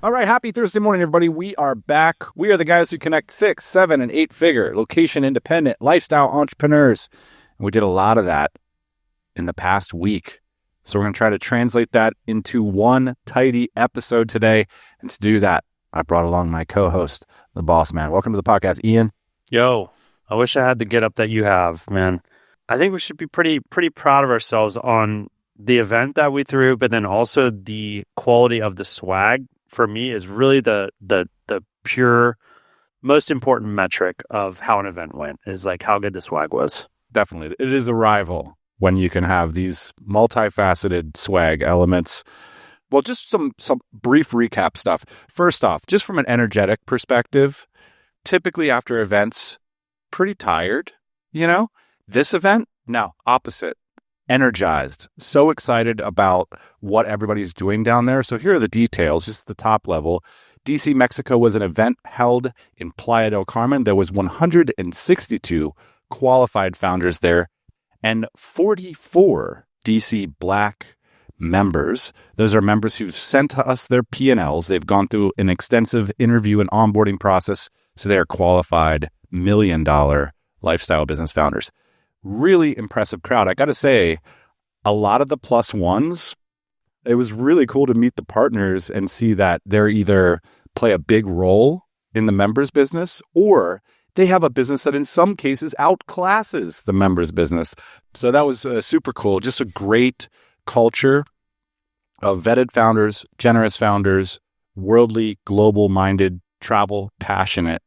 All right, happy Thursday morning, everybody. We are back. We are the guys who connect 6, 7, and 8-figure location independent lifestyle entrepreneurs. And we did a lot of that in the past week. So we're going to try to translate that into one tidy episode today. And to do that, I brought along my co-host, the boss man. Welcome to the podcast, Ian. Yo, I wish I had the get up that you have, man. I think we should be pretty proud of ourselves on the event that we threw, but then also the quality of the swag. For me, is really the pure most important metric of how an event went, is like how good the swag was. Definitely. It is a rival when you can have these multifaceted swag elements. Well, just some brief recap stuff. First off, just from an energetic perspective, typically after events, pretty tired, you know? This event, no, opposite. Energized, so excited about what everybody's doing down there. So here are the details, just the top level. DC, Mexico was an event held in Playa del Carmen. There was 162 qualified founders there and 44 DC Black members. Those are members who've sent us their P&Ls. They've gone through an extensive interview and onboarding process, so they are qualified $1 million lifestyle business founders. Really impressive crowd. I got to say, a lot of the plus ones, it was really cool to meet the partners and see that they're either play a big role in the members' business or they have a business that in some cases outclasses the members' business. So that was super cool. Just a great culture of vetted founders, generous founders, worldly, global-minded, travel, passionate.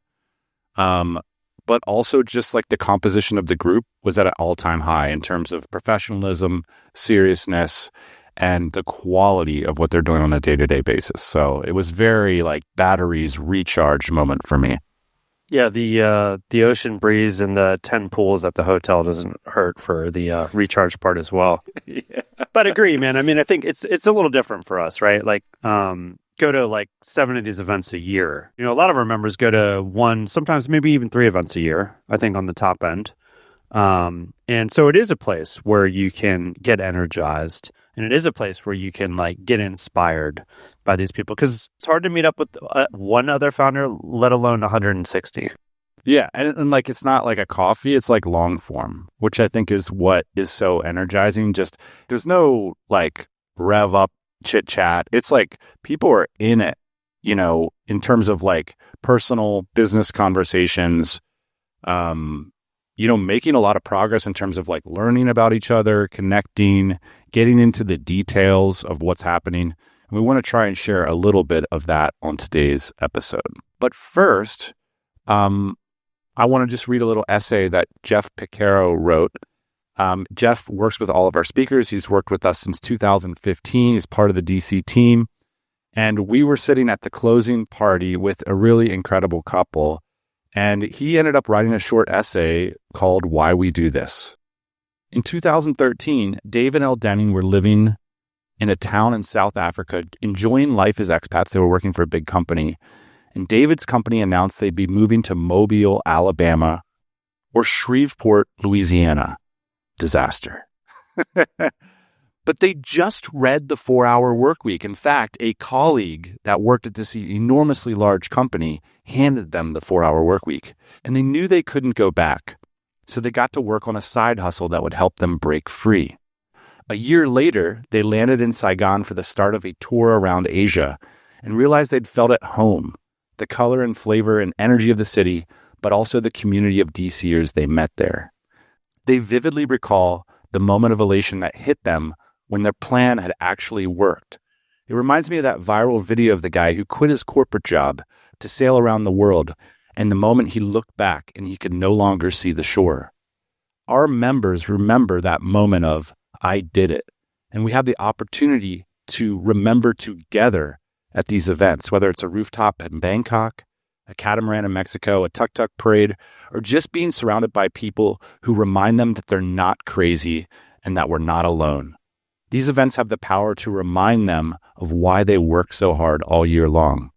But also just like the composition of the group was at an all-time high in terms of professionalism, seriousness, and the quality of what they're doing on a day-to-day basis. So it was very like batteries recharge moment for me. Yeah, the ocean breeze and the 10 pools at the hotel doesn't hurt for the recharge part as well. Yeah. But agree, man. I mean, I think it's a little different for us, right? Like, go to like 7 of these events a year. You know, a lot of our members go to 1, sometimes maybe even 3 events a year, I think on the top end. And so it is a place where you can get energized, and it is a place where you can like get inspired by these people, because it's hard to meet up with one other founder, let alone 160. Yeah. And like, it's not like a coffee, it's like long form, which I think is what is so energizing. Just there's no like rev up chit chat. It's like people are in it, you know, in terms of like personal business conversations, you know, making a lot of progress in terms of like learning about each other, connecting, getting into the details of what's happening. And we want to try and share a little bit of that on today's episode. But first, I want to just read a little essay that Jeff Pecaro wrote. Jeff works with all of our speakers. He's worked with us since 2015. He's part of the DC team. And we were sitting at the closing party with a really incredible couple. And he ended up writing a short essay called Why We Do This. In 2013, Dave and Elle Denning were living in a town in South Africa, enjoying life as expats. They were working for a big company. And David's company announced they'd be moving to Mobile, Alabama, or Shreveport, Louisiana. Disaster. But they just read the 4-hour work week. In fact, a colleague that worked at this enormously large company handed them the 4-hour work week, and they knew they couldn't go back. So they got to work on a side hustle that would help them break free. A year later, they landed in Saigon for the start of a tour around Asia and realized they'd felt at home, the color and flavor and energy of the city, but also the community of DCers they met there. They vividly recall the moment of elation that hit them when their plan had actually worked. It reminds me of that viral video of the guy who quit his corporate job to sail around the world, and the moment he looked back and he could no longer see the shore. Our members remember that moment of, I did it. And we have the opportunity to remember together at these events, whether it's a rooftop in Bangkok, a catamaran in Mexico, a tuk-tuk parade, or just being surrounded by people who remind them that they're not crazy and that we're not alone. These events have the power to remind them of why they work so hard all year long.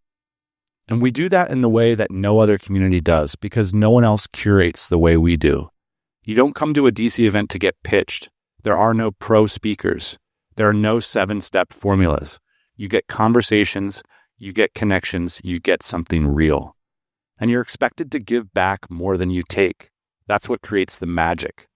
And we do that in the way that no other community does, because no one else curates the way we do. You don't come to a DC event to get pitched. There are no pro speakers. There are no 7-step formulas. You get conversations, you get connections, you get something real. And you're expected to give back more than you take. That's what creates the magic.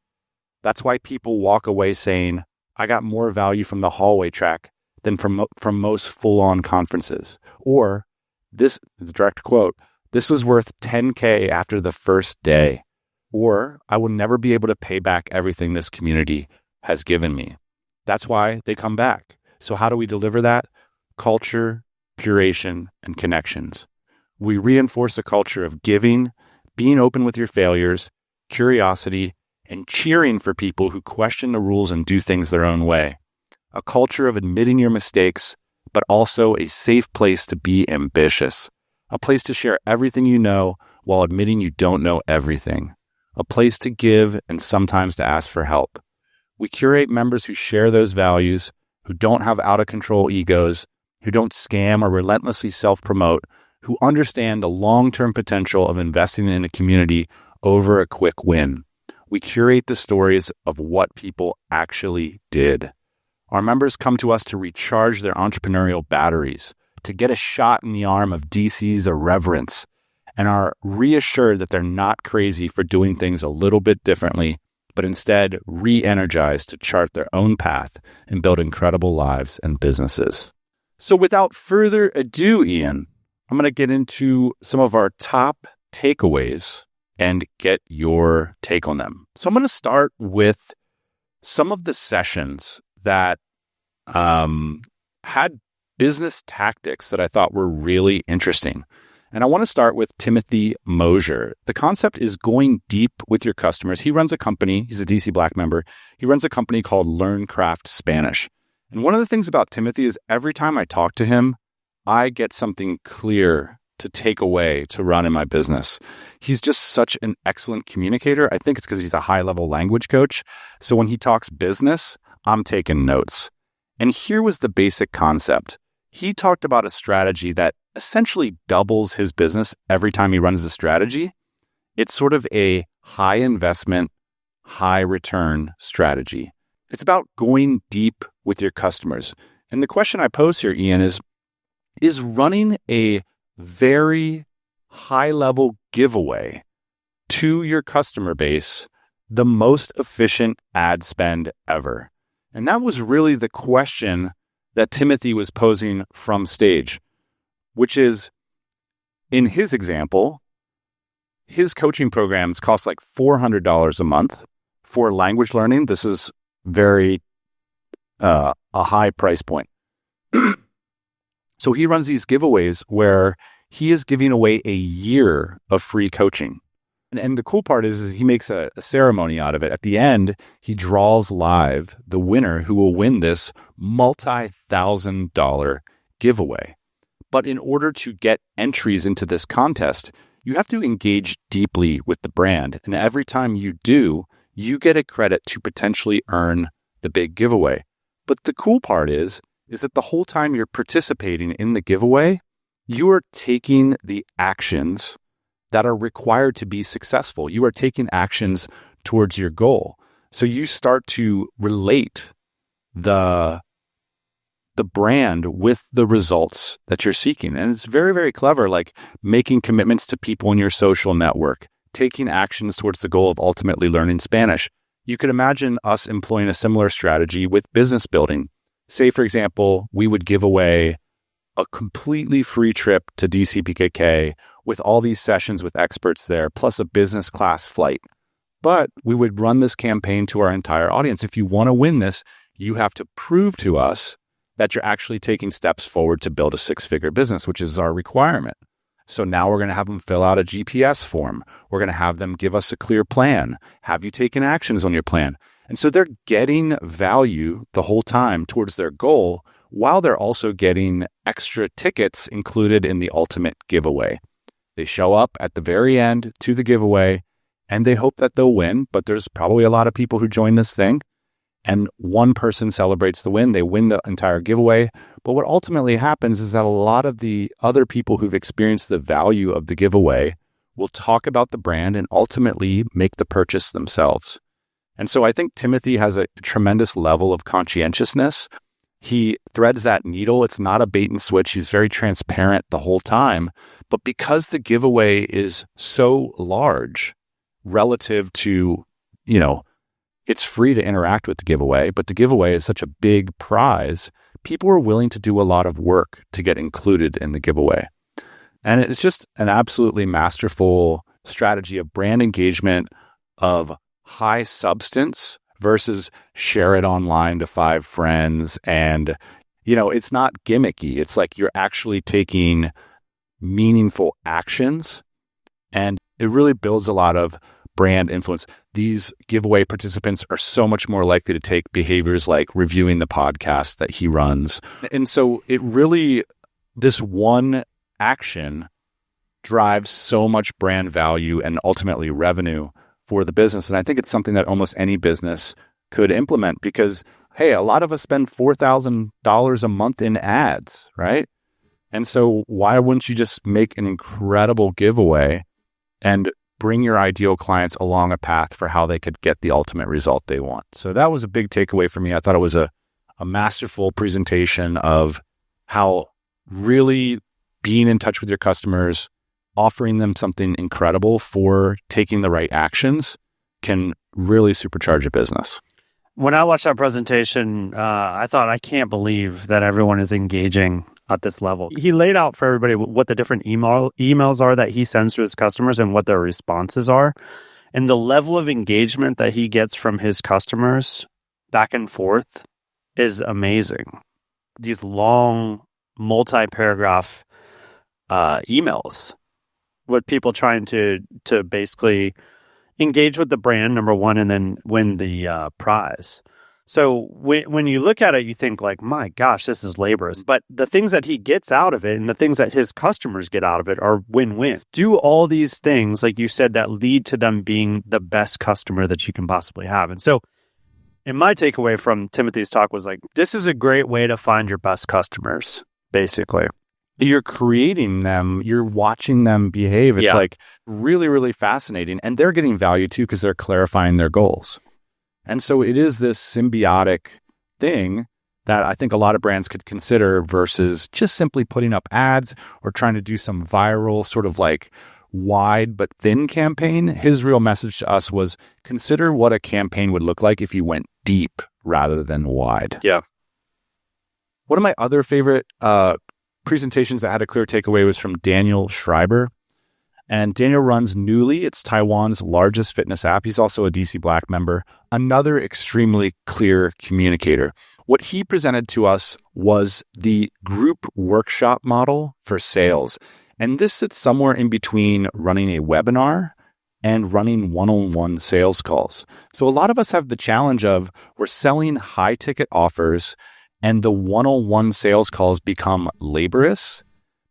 That's why people walk away saying, I got more value from the hallway track than from most full-on conferences. Or, this is a direct quote, this was worth $10K after the first day. Or, I will never be able to pay back everything this community has given me. That's why they come back. So how do we deliver that? Culture, curation, and connections. We reinforce a culture of giving, being open with your failures, curiosity, and cheering for people who question the rules and do things their own way. A culture of admitting your mistakes, but also a safe place to be ambitious. A place to share everything you know while admitting you don't know everything. A place to give and sometimes to ask for help. We curate members who share those values, who don't have out-of-control egos, who don't scam or relentlessly self-promote, who understand the long-term potential of investing in a community over a quick win. We curate the stories of what people actually did. Our members come to us to recharge their entrepreneurial batteries, to get a shot in the arm of DC's irreverence, and are reassured that they're not crazy for doing things a little bit differently, but instead re-energized to chart their own path and build incredible lives and businesses. So without further ado, Ian, I'm going to get into some of our top takeaways and get your take on them. So I'm going to start with some of the sessions that had business tactics that I thought were really interesting. And I want to start with Timothy Mosier. The concept is going deep with your customers. He runs a company. He's a DC Black member. He runs a company called Learn Craft Spanish. And one of the things about Timothy is every time I talk to him, I get something clear to take away to run in my business. He's just such an excellent communicator. I think it's because he's a high-level language coach. So when he talks business, I'm taking notes. And here was the basic concept. He talked about a strategy that essentially doubles his business every time he runs the strategy. It's sort of a high investment, high return strategy. It's about going deep with your customers. And the question I pose here, Ian, is running a very high level giveaway to your customer base the most efficient ad spend ever? And that was really the question that Timothy was posing from stage, which is, in his example, his coaching programs cost like $400 a month for language learning. This is very a high price point. So he runs these giveaways where he is giving away a year of free coaching. And the cool part is he makes a ceremony out of it. At the end, he draws live the winner who will win this multi-$1,000 giveaway. But in order to get entries into this contest, you have to engage deeply with the brand. And every time you do, you get a credit to potentially earn the big giveaway. But the cool part is that the whole time you're participating in the giveaway, you are taking the actions that are required to be successful. You are taking actions towards your goal. So you start to relate the brand with the results that you're seeking. And it's very, very clever, like making commitments to people in your social network, taking actions towards the goal of ultimately learning Spanish. You could imagine us employing a similar strategy with business building. Say, for example, we would give away a completely free trip to DCPKK with all these sessions with experts there, plus a business class flight. But we would run this campaign to our entire audience. If you want to win this, you have to prove to us that you're actually taking steps forward to build a six-figure business, which is our requirement. So now we're going to have them fill out a GPS form. We're going to have them give us a clear plan. Have you taken actions on your plan? And so they're getting value the whole time towards their goal, while they're also getting extra tickets included in the ultimate giveaway. They show up at the very end to the giveaway, and they hope that they'll win, but there's probably a lot of people who join this thing, and one person celebrates the win. They win the entire giveaway. But what ultimately happens is that a lot of the other people who've experienced the value of the giveaway will talk about the brand and ultimately make the purchase themselves. And so I think Timothy has a tremendous level of conscientiousness He threads that needle. It's not a bait and switch. He's very transparent the whole time. But because the giveaway is so large relative to, it's free to interact with the giveaway, but the giveaway is such a big prize, people are willing to do a lot of work to get included in the giveaway. And it's just an absolutely masterful strategy of brand engagement, of high substance versus share it online to 5 friends. And, it's not gimmicky. It's like you're actually taking meaningful actions, and it really builds a lot of brand influence. These giveaway participants are so much more likely to take behaviors like reviewing the podcast that he runs. And so this one action drives so much brand value and ultimately revenue for the business. And I think it's something that almost any business could implement because, hey, a lot of us spend $4,000 a month in ads, right? And so why wouldn't you just make an incredible giveaway and bring your ideal clients along a path for how they could get the ultimate result they want? So that was a big takeaway for me. I thought it was a masterful presentation of how really being in touch with your customers, offering them something incredible for taking the right actions can really supercharge a business. When I watched that presentation, I thought, I can't believe that everyone is engaging at this level. He laid out for everybody what the different emails are that he sends to his customers and what their responses are. And the level of engagement that he gets from his customers back and forth is amazing. These long, multi-paragraph emails with people trying to basically engage with the brand, number one, and then win the prize. So when you look at it, you think like, my gosh, this is laborious. But the things that he gets out of it and the things that his customers get out of it are win-win. Do all these things, like you said, that lead to them being the best customer that you can possibly have. And so and my takeaway from Timothy's talk was like, this is a great way to find your best customers, basically. You're creating them, you're watching them behave. It's like really, really fascinating. And they're getting value too because they're clarifying their goals. And so it is this symbiotic thing that I think a lot of brands could consider versus just simply putting up ads or trying to do some viral sort of like wide but thin campaign. His real message to us was consider what a campaign would look like if you went deep rather than wide. Yeah. One of my other favorite presentations that had a clear takeaway was from Daniel Schreiber. And Daniel runs Newly. It's Taiwan's largest fitness app. He's also a DC Black member, another extremely clear communicator. What he presented to us was the group workshop model for sales. And this sits somewhere in between running a webinar and running one-on-one sales calls. So a lot of us have the challenge of we're selling high ticket offers and the one-on-one sales calls become laborious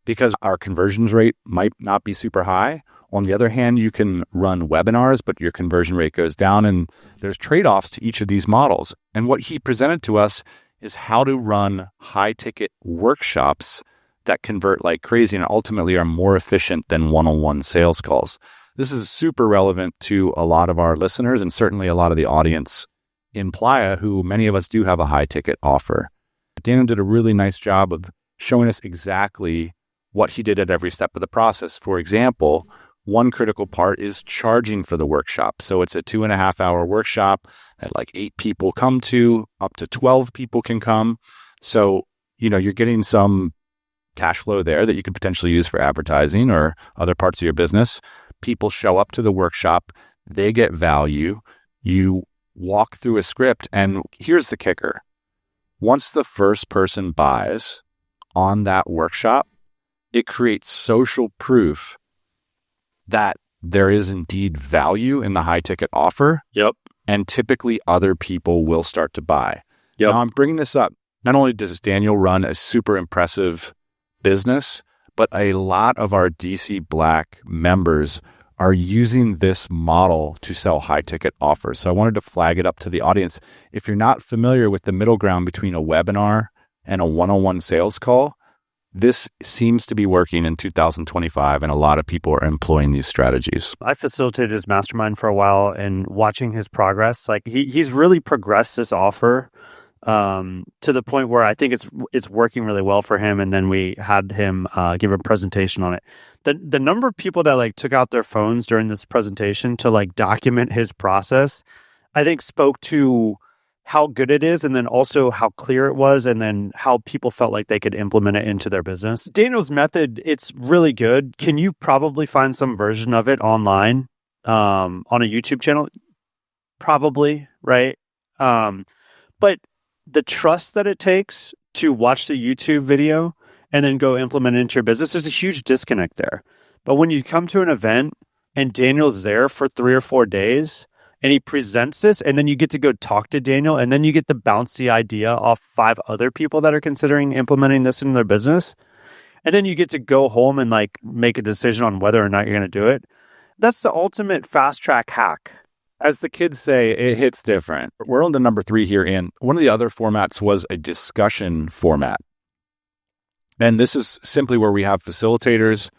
because our conversions rate might not be super high. On the other hand, you can run webinars, but your conversion rate goes down, and there's trade-offs to each of these models. And what he presented to us is how to run high-ticket workshops that convert like crazy and ultimately are more efficient than one-on-one sales calls. This is super relevant to a lot of our listeners and certainly a lot of the audience in Playa, who many of us do have a high-ticket offer. Daniel did a really nice job of showing us exactly what he did at every step of the process. For example, one critical part is charging for the workshop. So it's a 2.5-hour workshop that like 8 people come to, up to 12 people can come. So, you're getting some cash flow there that you could potentially use for advertising or other parts of your business. People show up to the workshop, they get value. You walk through a script, and here's the kicker. Once the first person buys on that workshop, it creates social proof that there is indeed value in the high ticket offer. Yep. And typically other people will start to buy. Yep. Now I'm bringing this up. Not only does Daniel run a super impressive business, but a lot of our DC Black members are using this model to sell high ticket offers. So I wanted to flag it up to the audience. If you're not familiar with the middle ground between a webinar and a one-on-one sales call, this seems to be working in 2025, and a lot of people are employing these strategies. I facilitated his mastermind for a while, and watching his progress, like he's really progressed this offer to the point where I think it's working really well for him. And then we had him give a presentation on it. The number of people that like took out their phones during this presentation to like document his process, I think spoke to how good it is, and then also how clear it was, and then how people felt like they could implement it into their business. Daniel's method, it's really good. Can you probably find some version of it online on a YouTube channel? Probably, right? But the trust that it takes to watch the YouTube video and then go implement it into your business, there's a huge disconnect there. But when you come to an event and Daniel's there for 3 or 4 days, and he presents this, and then you get to go talk to Daniel, and then you get to bounce the idea off 5 other people that are considering implementing this in their business. And then you get to go home and like make a decision on whether or not you're going to do it. That's the ultimate fast track hack. As the kids say, it hits different. We're on to number 3 here, and one of the other formats was a discussion format. And this is simply where we have facilitators,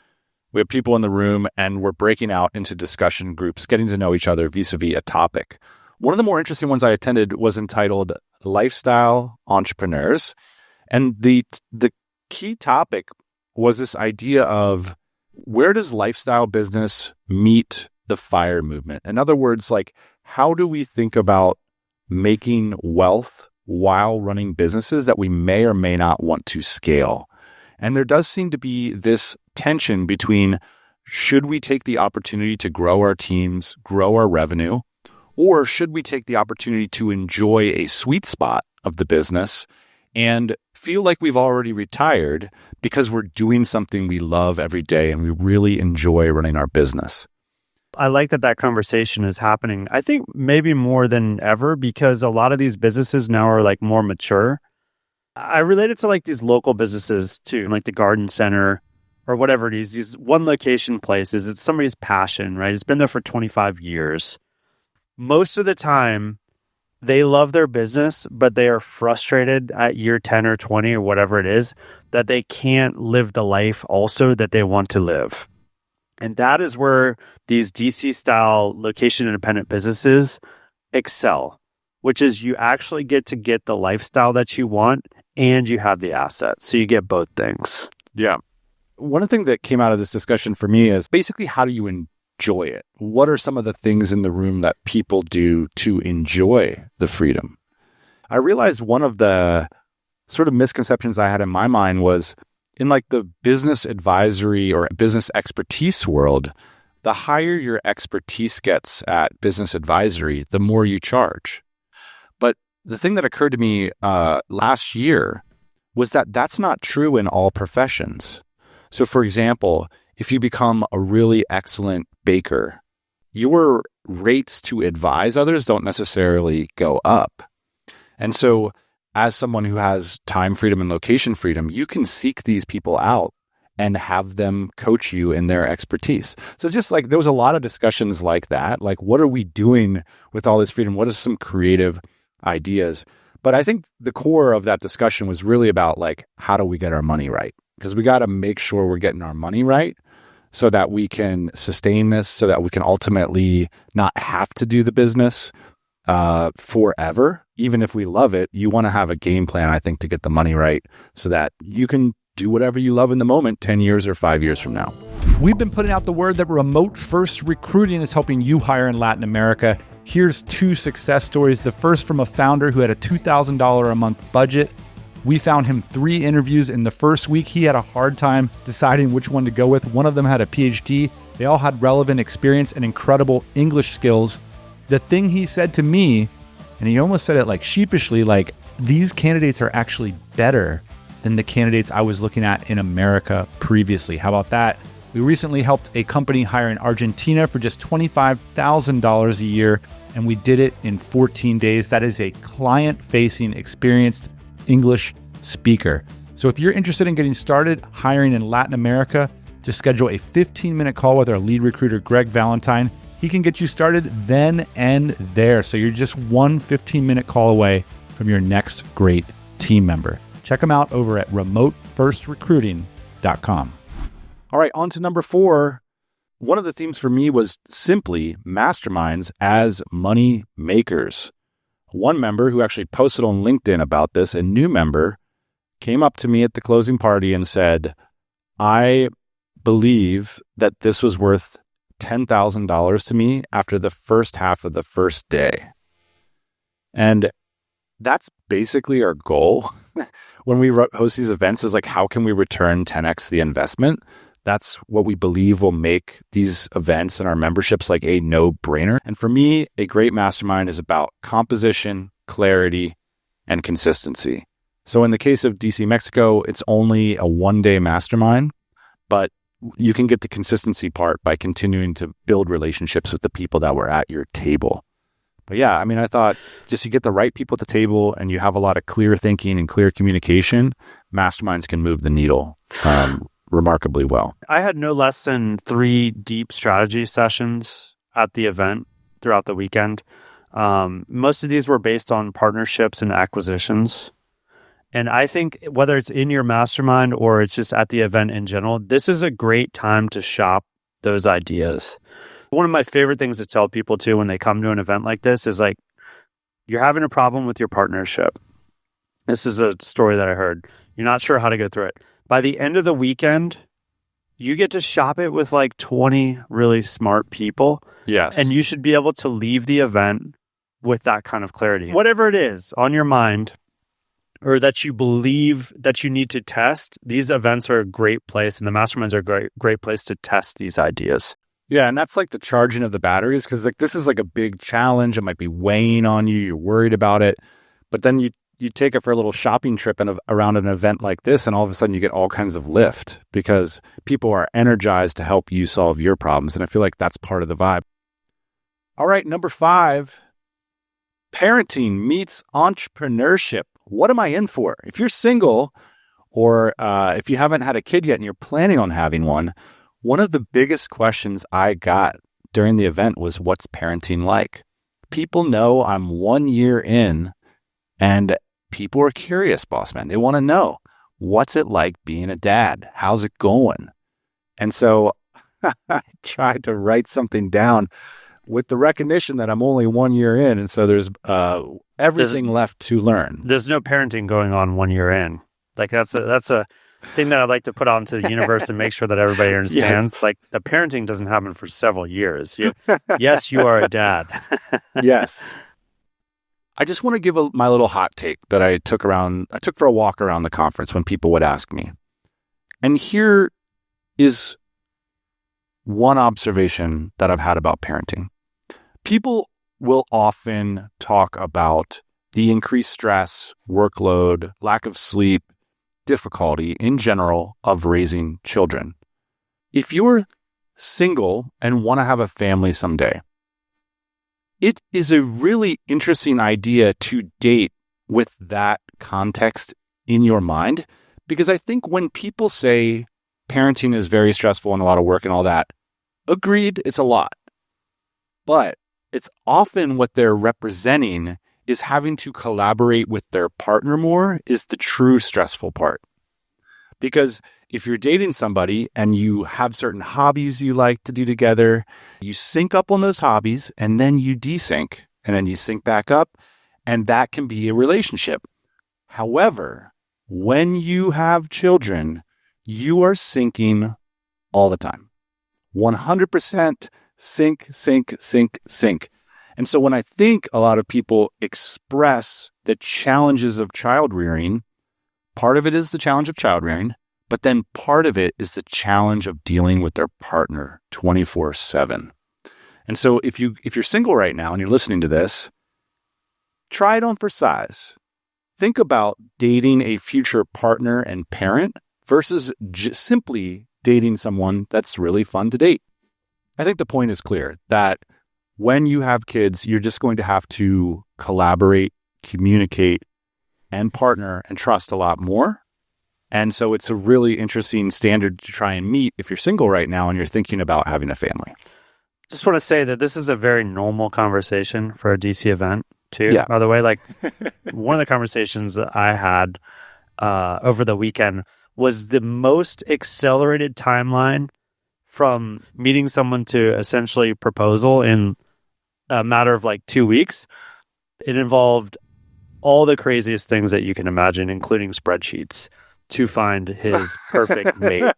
we have people in the room, and we're breaking out into discussion groups, getting to know each other vis-a-vis a topic. One of the more interesting ones I attended was entitled Lifestyle Entrepreneurs. And the key topic was this idea of where does lifestyle business meet the FIRE movement? In other words, like, how do we think about making wealth while running businesses that we may or may not want to scale? And there does seem to be this tension between, should we take the opportunity to grow our teams, grow our revenue, or should we take the opportunity to enjoy a sweet spot of the business and feel like we've already retired because we're doing something we love every day and we really enjoy running our business? I like that conversation is happening. I think maybe more than ever, because a lot of these businesses now are like more mature. I relate it to like these local businesses too, like the garden center or whatever it is, these one location places. It's somebody's passion, right? It's been there for 25 years. Most of the time, they love their business, but they are frustrated at year 10 or 20 or whatever it is, that they can't live the life also that they want to live. And that is where these DC style location independent businesses excel, which is you actually get the lifestyle that you want and you have the assets. So you get both things. Yeah. One thing that came out of this discussion for me is basically, how do you enjoy it? What are some of the things in the room that people do to enjoy the freedom? I realized one of the sort of misconceptions I had in my mind was in like the business advisory or business expertise world, the higher your expertise gets at business advisory, the more you charge. But the thing that occurred to me last year was that that's not true in all professions. So for example, if you become a really excellent baker, your rates to advise others don't necessarily go up. And so as someone who has time freedom and location freedom, you can seek these people out and have them coach you in their expertise. So just like there was a lot of discussions like that, like what are we doing with all this freedom? What are some creative ideas? But I think the core of that discussion was really about like, how do we get our money right? Because we got to make sure we're getting our money right so that we can sustain this, so that we can ultimately not have to do the business forever. Even if we love it, you want to have a game plan, I think, to get the money right so that you can do whatever you love in the moment 10 years or 5 years from now. We've been putting out the word that remote first recruiting is helping you hire in Latin America. Here's 2 success stories. The first from a founder who had a $2,000 a month budget. We found him 3 interviews in the first week. He had a hard time deciding which one to go with. One of them had a PhD. They all had relevant experience and incredible English skills. The thing he said to me, and he almost said it like sheepishly, like, these candidates are actually better than the candidates I was looking at in America previously. How about that? We recently helped a company hire in Argentina for just $25,000 a year, and we did it in 14 days. That is a client-facing, experienced English speaker. So if you're interested in getting started hiring in Latin America, just schedule a 15-minute call with our lead recruiter, Greg Valentine. He can get you started then and there. So you're just one 15-minute call away from your next great team member. Check them out over at remotefirstrecruiting.com. All right, on to number 4. One of the themes for me was simply masterminds as money makers. One member who actually posted on LinkedIn about this, a new member, came up to me at the closing party and said, I believe that this was worth $10,000 to me after the first half of the first day. And that's basically our goal when we host these events, is like, how can we return 10x the investment? That's what we believe will make these events and our memberships like a no-brainer. And for me, a great mastermind is about composition, clarity, and consistency. So in the case of DC Mexico, it's only a one-day mastermind, but you can get the consistency part by continuing to build relationships with the people that were at your table. But yeah, I mean, I thought just you get the right people at the table and you have a lot of clear thinking and clear communication, masterminds can move the needle remarkably well. I had no less than 3 deep strategy sessions at the event throughout the weekend. Most of these were based on partnerships and acquisitions. And I think whether it's in your mastermind or it's just at the event in general, this is a great time to shop those ideas. One of my favorite things to tell people too when they come to an event like this is like, you're having a problem with your partnership. This is a story that I heard. You're not sure how to go through it. By the end of the weekend, you get to shop it with like 20 really smart people. Yes. And you should be able to leave the event with that kind of clarity. Whatever it is on your mind, or that you believe that you need to test, these events are a great place, and the masterminds are a great place to test these ideas. Yeah, and that's like the charging of the batteries, because like this is like a big challenge. It might be weighing on you. You're worried about it. But then you take it for a little shopping trip around an event like this, and all of a sudden you get all kinds of lift because people are energized to help you solve your problems. And I feel like that's part of the vibe. All right, number 5, parenting meets entrepreneurship. What am I in for? If you're single, or if you haven't had a kid yet and you're planning on having one of the biggest questions I got during the event was, what's parenting like? People know I'm 1 year in, and people are curious, boss man. They want to know, what's it like being a dad? How's it going? And so I tried to write something down with the recognition that I'm only 1 year in. And so there's everything left to learn. There's no parenting going on 1 year in. Like that's a thing that I'd like to put out into the universe and make sure that everybody understands. Yes. Like the parenting doesn't happen for several years. Yes, you are a dad. Yes. I just want to give my little hot take that I took for a walk around the conference when people would ask me. And here is one observation that I've had about parenting. People will often talk about the increased stress, workload, lack of sleep, difficulty in general of raising children. If you're single and want to have a family someday, it is a really interesting idea to date with that context in your mind, because I think when people say parenting is very stressful and a lot of work and all that, agreed, it's a lot. But it's often what they're representing is having to collaborate with their partner more is the true stressful part. Because if you're dating somebody and you have certain hobbies you like to do together, you sync up on those hobbies and then you desync and then you sync back up, and that can be a relationship. However, when you have children, you are syncing all the time. 100% sync, sync, sync, sync. And so when I think a lot of people express the challenges of child rearing, part of it is the challenge of child rearing, but then part of it is the challenge of dealing with their partner 24/7. And so if you're single right now and you're listening to this, try it on for size. Think about dating a future partner and parent versus simply dating someone that's really fun to date. I think the point is clear that when you have kids, you're just going to have to collaborate, communicate, and partner and trust a lot more. And so it's a really interesting standard to try and meet if you're single right now and you're thinking about having a family. Just want to say that this is a very normal conversation for a DC event too. Yeah. By the way, like one of the conversations that I had over the weekend was the most accelerated timeline from meeting someone to essentially proposal in a matter of like 2 weeks. It involved all the craziest things that you can imagine, including spreadsheets, to find his perfect mate.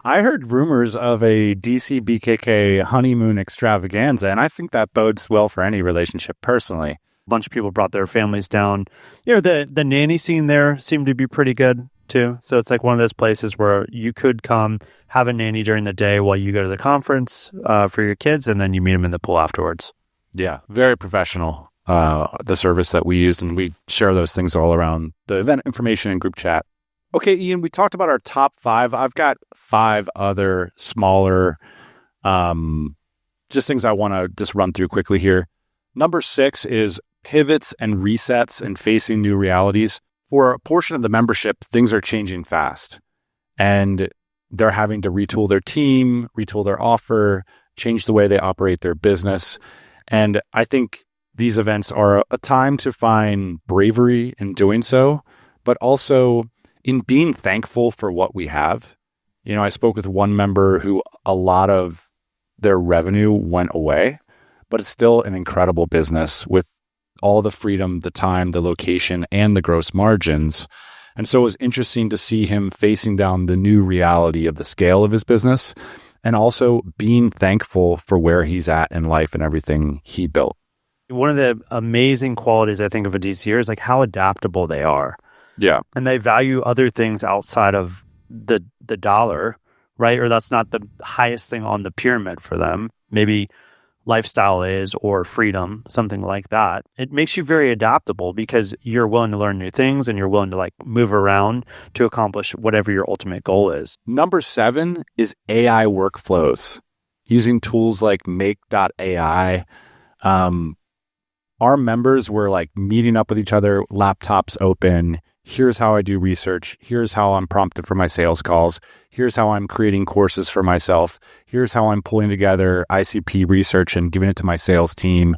I heard rumors of a DC BKK honeymoon extravaganza, and I think that bodes well for any relationship personally. A bunch of people brought their families down. The nanny scene there seemed to be pretty good too. So it's like one of those places where you could come have a nanny during the day while you go to the conference for your kids, and then you meet them in the pool afterwards. Yeah, very professional, the service that we used, and we share those things all around the event information and group chat. Okay, Ian, we talked about our top 5. I've got 5 other smaller just things I want to just run through quickly here. Number 6 is pivots and resets and facing new realities. For a portion of the membership, things are changing fast, and they're having to retool their team, retool their offer, change the way they operate their business. And I think these events are a time to find bravery in doing so, but also in being thankful for what we have. I spoke with one member who a lot of their revenue went away, but it's still an incredible business with all the freedom, the time, the location, and the gross margins. And so it was interesting to see him facing down the new reality of the scale of his business and also being thankful for where he's at in life and everything he built. One of the amazing qualities, I think, of a DCer is like how adaptable they are. Yeah. And they value other things outside of the dollar, right? Or that's not the highest thing on the pyramid for them. Maybe lifestyle is, or freedom, something like that. It makes you very adaptable because you're willing to learn new things and you're willing to like move around to accomplish whatever your ultimate goal is. Number 7 is AI workflows. Using tools like make.ai. Our members were like meeting up with each other, laptops open. Here's how I do research. Here's how I'm prompted for my sales calls. Here's how I'm creating courses for myself. Here's how I'm pulling together ICP research and giving it to my sales team.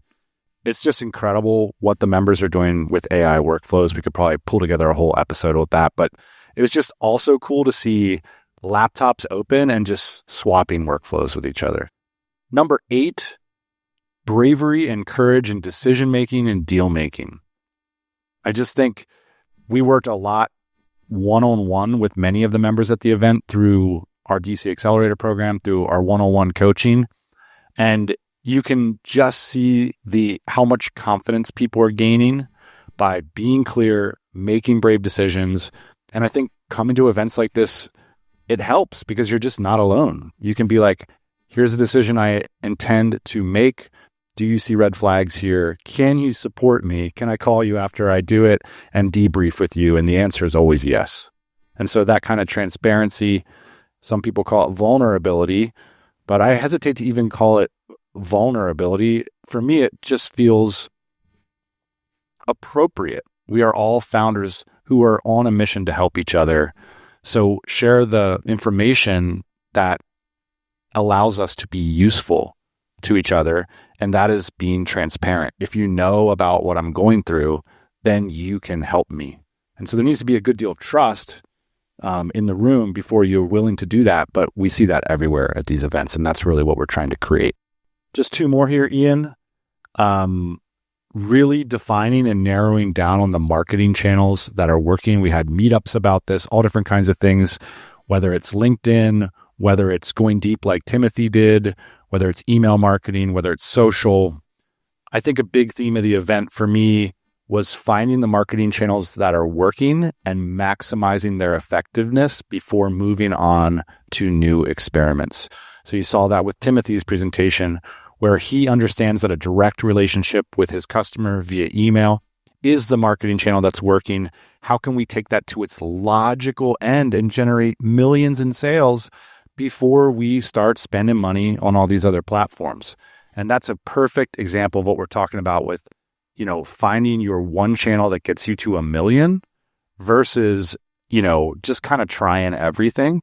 It's just incredible what the members are doing with AI workflows. We could probably pull together a whole episode with that, but it was just also cool to see laptops open and just swapping workflows with each other. Number 8, bravery and courage in decision-making and deal-making. I just think we worked a lot one-on-one with many of the members at the event through our DC Accelerator program, through our one-on-one coaching. And you can just see how much confidence people are gaining by being clear, making brave decisions. And I think coming to events like this, it helps because you're just not alone. You can be like, here's a decision I intend to make. Do you see red flags here? Can you support me? Can I call you after I do it and debrief with you? And the answer is always yes. And so that kind of transparency, some people call it vulnerability, but I hesitate to even call it vulnerability. For me, it just feels appropriate. We are all founders who are on a mission to help each other. So share the information that allows us to be useful to each other. And that is being transparent. If you know about what I'm going through, then you can help me. And so there needs to be a good deal of trust in the room before you're willing to do that. But we see that everywhere at these events. And that's really what we're trying to create. Just 2 more here, Ian. Really defining and narrowing down on the marketing channels that are working. We had meetups about this, all different kinds of things, whether it's LinkedIn, whether it's going deep like Timothy did, whether it's email marketing, whether it's social. I think a big theme of the event for me was finding the marketing channels that are working and maximizing their effectiveness before moving on to new experiments. So you saw that with Timothy's presentation, where he understands that a direct relationship with his customer via email is the marketing channel that's working. How can we take that to its logical end and generate millions in sales before we start spending money on all these other platforms? And that's a perfect example of what we're talking about with, finding your one channel that gets you to 1 million versus, just kind of trying everything.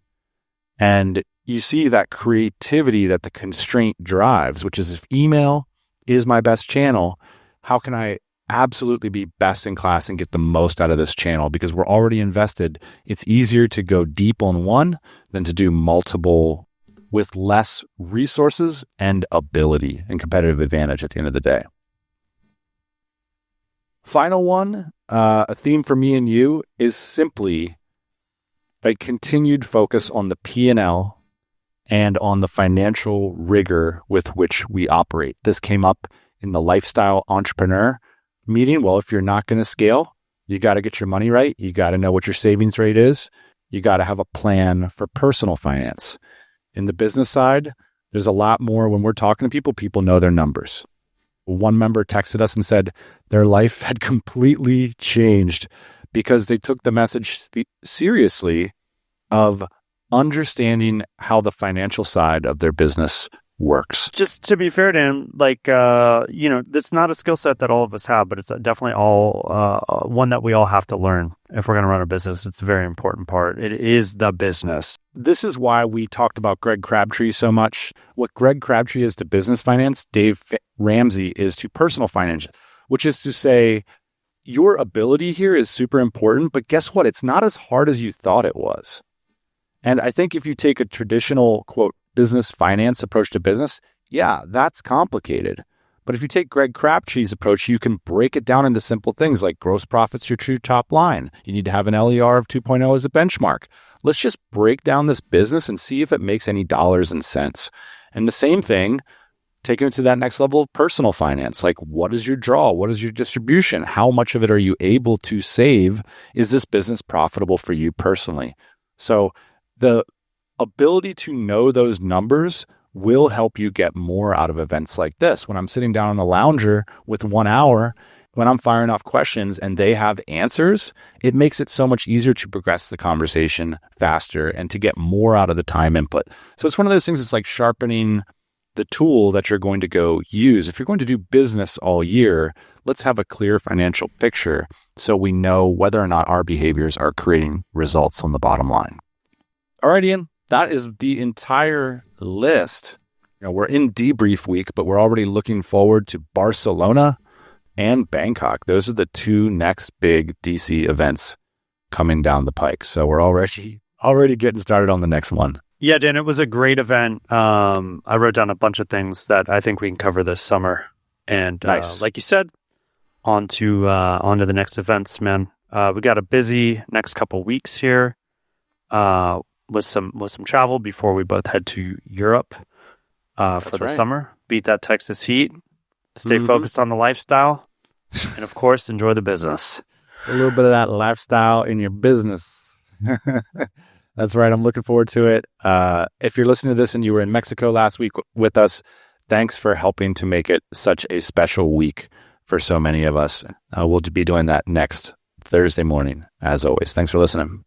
And you see that creativity that the constraint drives, which is if email is my best channel, how can I absolutely be best in class and get the most out of this channel? Because we're already invested. It's easier to go deep on one than to do multiple with less resources and ability and competitive advantage at the end of the day. Final one, a theme for me and you is simply a continued focus on the P&L and on the financial rigor with which we operate. This came up in the lifestyle entrepreneur meeting. Well, if you're not going to scale, you got to get your money right. You got to know what your savings rate is. You got to have a plan for personal finance. In the business side, there's a lot more. When we're talking to people, people know their numbers. One member texted us and said their life had completely changed because they took the message seriously of understanding how the financial side of their business works. Just to be fair, Dan, that's not a skill set that all of us have, but it's definitely all one that we all have to learn. If we're going to run a business, it's a very important part. It is the business. This is why we talked about Greg Crabtree so much. What Greg Crabtree is to business finance, Dave Ramsey is to personal finance, which is to say your ability here is super important, but guess what? It's not as hard as you thought it was. And I think if you take a traditional, quote, business finance approach to business, yeah, that's complicated. But if you take Greg Crabtree's approach, you can break it down into simple things like gross profit's your true top line. You need to have an LER of 2.0 as a benchmark. Let's just break down this business and see if it makes any dollars and cents. And the same thing, taking it to that next level of personal finance. Like, what is your draw? What is your distribution? How much of it are you able to save? Is this business profitable for you personally? So the ability to know those numbers will help you get more out of events like this. When I'm sitting down on the lounger with 1 hour, when I'm firing off questions and they have answers, it makes it so much easier to progress the conversation faster and to get more out of the time input. So it's one of those things that's like sharpening the tool that you're going to go use. If you're going to do business all year, let's have a clear financial picture so we know whether or not our behaviors are creating results on the bottom line. All right, Ian, that is the entire list. We're in debrief week, but we're already looking forward to Barcelona and Bangkok. Those are the two next big DC events coming down the pike. So we're already getting started on the next one. Yeah, Dan, it was a great event. I wrote down a bunch of things that I think we can cover this summer. And nice. Like you said, on to the next events, man. We got a busy next couple weeks here. With some travel before we both head to Europe for the summer. Beat that Texas heat. Stay focused on the lifestyle. And of course, enjoy the business. A little bit of that lifestyle in your business. That's right. I'm looking forward to it. If you're listening to this and you were in Mexico last week with us, thanks for helping to make it such a special week for so many of us. We'll be doing that next Thursday morning, as always. Thanks for listening.